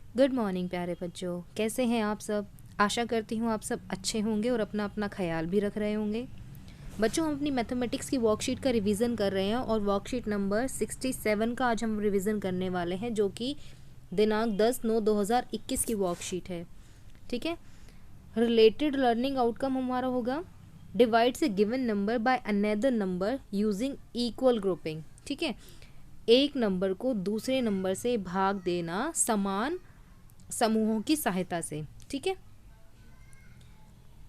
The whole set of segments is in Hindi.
गुड मॉर्निंग प्यारे बच्चों, कैसे हैं आप सब। आशा करती हूँ आप सब अच्छे होंगे और अपना अपना ख्याल भी रख रहे होंगे। बच्चों, हम अपनी मैथमेटिक्स की वर्कशीट का रिवीजन कर रहे हैं और वर्कशीट नंबर 67 का आज हम रिवीजन करने वाले हैं, जो कि दिनांक 10/9/2021 की वर्कशीट है। ठीक है। रिलेटेड लर्निंग आउटकम हमारा होगा divides A given number by another number using equal grouping. ठीक है, एक नंबर को दूसरे नंबर से भाग देना समान समूहों की सहायता से। ठीक है,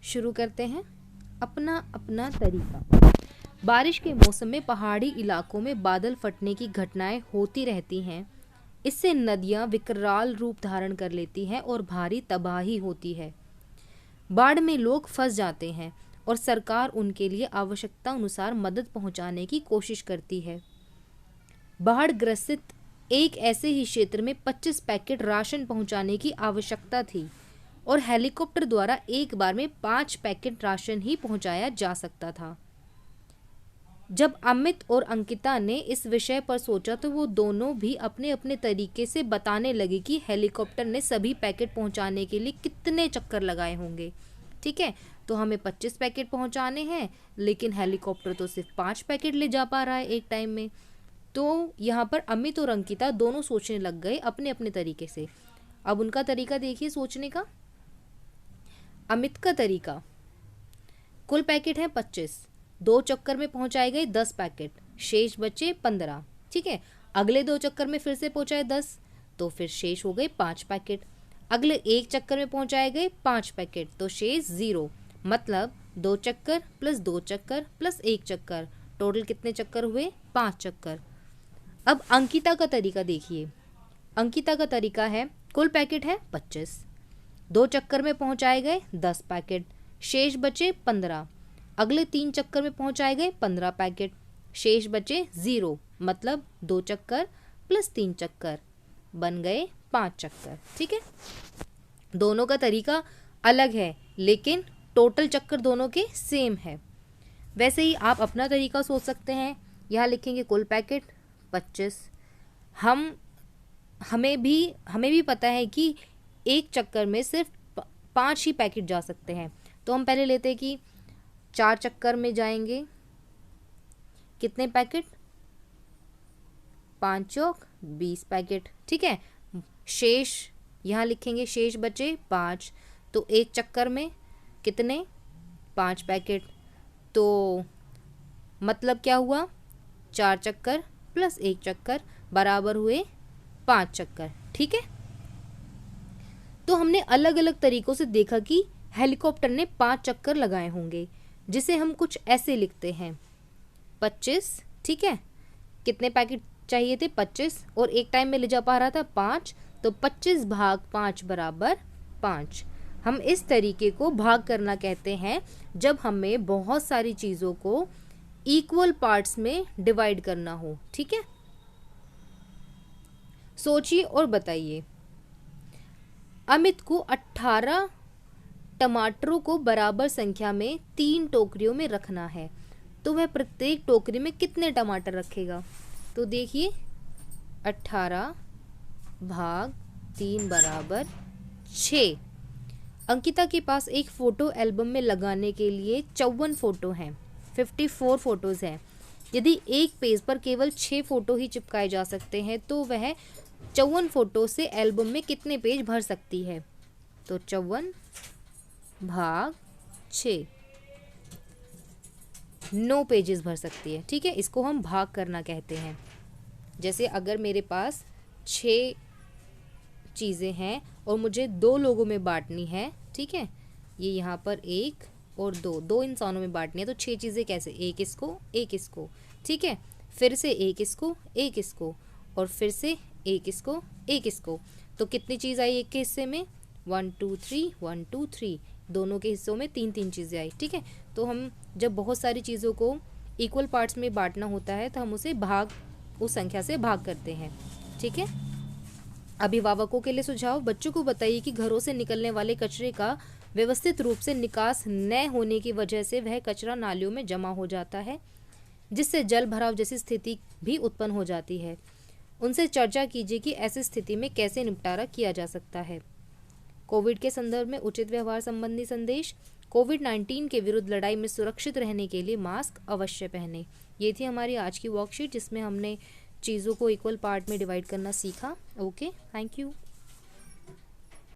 शुरू करते हैं। अपना अपना तरीका। बारिश के मौसम में पहाड़ी इलाकों में बादल फटने की घटनाएं होती रहती हैं। इससे नदियां विकराल रूप धारण कर लेती हैं और भारी तबाही होती है। बाढ़ में लोग फंस जाते हैं और सरकार उनके लिए आवश्यकता अनुसार मदद पहुंचाने की कोशिश करती है। बाढ़ ग्रसित एक ऐसे ही क्षेत्र में 25 पैकेट राशन पहुंचाने की आवश्यकता थी और हेलीकॉप्टर द्वारा एक बार में 5 पैकेट राशन ही पहुंचाया जा सकता था। जब अमित और अंकिता ने इस विषय पर सोचा तो वो दोनों भी अपने अपने तरीके से बताने लगे कि हेलीकॉप्टर ने सभी पैकेट पहुंचाने के लिए कितने चक्कर लगाए होंगे। ठीक है, तो हमें 25 पैकेट पहुंचाने हैं, लेकिन हेलीकॉप्टर तो सिर्फ 5 पैकेट ले जा पा रहा है एक टाइम में। तो यहाँ पर अमित और अंकिता दोनों सोचने लग गए अपने अपने तरीके से। अब उनका तरीका देखिए सोचने का। अमित का तरीका, कुल पैकेट है 25, 2 चक्कर में पहुंचाए गए 10 पैकेट, शेष बचे 15। ठीक है, अगले 2 चक्कर में फिर से पहुंचाए 10, तो फिर शेष हो गए 5 पैकेट। अगले 1 चक्कर में पहुंचाए गए 5 पैकेट, तो शेष 0। मतलब 2 चक्कर प्लस 2 चक्कर प्लस 1 चक्कर, टोटल कितने चक्कर हुए? 5 चक्कर। अब अंकिता का तरीका देखिए। अंकिता का तरीका है, कुल पैकेट है 25, 2 चक्कर में पहुंचाए गए 10 पैकेट, शेष बचे 15। अगले 3 चक्कर में पहुंचाए गए 15 पैकेट, शेष बचे 0। मतलब 2 चक्कर प्लस 3 चक्कर, बन गए 5 चक्कर। ठीक है, दोनों का तरीका अलग है लेकिन टोटल चक्कर दोनों के सेम है। वैसे ही आप अपना तरीका सोच सकते हैं। यहाँ लिखेंगे कुल पैकेट 25। हमें भी पता है कि एक चक्कर में सिर्फ 5 ही पैकेट जा सकते हैं, तो हम पहले लेते हैं कि 4 चक्कर में जाएंगे कितने पैकेट? 5 चौक 20 पैकेट। ठीक है, शेष यहाँ लिखेंगे, शेष बचे 5, तो एक चक्कर में कितने? 5 पैकेट। तो मतलब क्या हुआ? 4 चक्कर प्लस 1 चक्कर बराबर हुए 5 चक्कर। ठीक है, तो हमने अलग अलग तरीकों से देखा कि हेलीकॉप्टर ने 5 चक्कर लगाए होंगे, जिसे हम कुछ ऐसे लिखते हैं 25। ठीक है, कितने पैकेट चाहिए थे? 25, और एक टाइम में ले जा पा रहा था 5, तो 25 भाग 5 बराबर 5। हम इस तरीके को भाग करना कहते हैं जब हमें बहुत सारी चीज़ों को इक्वल पार्ट्स में डिवाइड करना हो। ठीक है, सोचिए और बताइए। अमित को 18 टमाटरों को बराबर संख्या में 3 टोकरियों में रखना है, तो वह प्रत्येक टोकरी में कितने टमाटर रखेगा? तो देखिए, 18 भाग 3 बराबर 6। अंकिता के पास एक फ़ोटो एल्बम में लगाने के लिए 54 फ़ोटो हैं, 54 फ़ोटोज़ हैं। यदि एक पेज पर केवल 6 फ़ोटो ही चिपकाए जा सकते हैं, तो वह 54 फ़ोटो से एल्बम में कितने पेज भर सकती है? तो 54 भाग 6, 9 पेजेस भर सकती है। ठीक है, इसको हम भाग करना कहते हैं। जैसे अगर मेरे पास 6 चीज़ें हैं और मुझे 2 लोगों में बांटनी है। ठीक है, ये यहाँ पर 1 और 2 इंसानों में बांटनी है, तो 6 चीज़ें कैसे? एक इसको, एक इसको। ठीक है, फिर से एक इसको, एक इसको, और फिर से एक इसको, एक इसको। तो कितनी चीज़ आई एक के हिस्से में? 1 2 3, 1 2 3। दोनों के हिस्सों में 3 चीज़ें आई। ठीक है, तो हम जब बहुत सारी चीज़ों को इक्वल पार्ट्स में बांटना होता है तो हम उसे उस संख्या से भाग करते हैं। ठीक है, अभिभावकों के लिए सुझाव। बच्चों को बताइए कि घरों से निकलने वाले कचरे का व्यवस्थित रूप से निकास न होने की वजह से वह कचरा नालियों में जमा हो जाता है, जिससे जल भराव जैसी स्थिति भी उत्पन्न हो जाती है। उनसे चर्चा कीजिए कि ऐसी स्थिति में कैसे निपटारा किया जा सकता है। कोविड के संदर्भ में उचित व्यवहार संबंधी संदेश। कोविड-19 के विरुद्ध लड़ाई में सुरक्षित रहने के लिए मास्क अवश्य पहने। ये थी हमारी आज की वर्कशीट जिसमें हमने चीज़ों को इक्वल पार्ट में डिवाइड करना सीखा। Okay, thank you.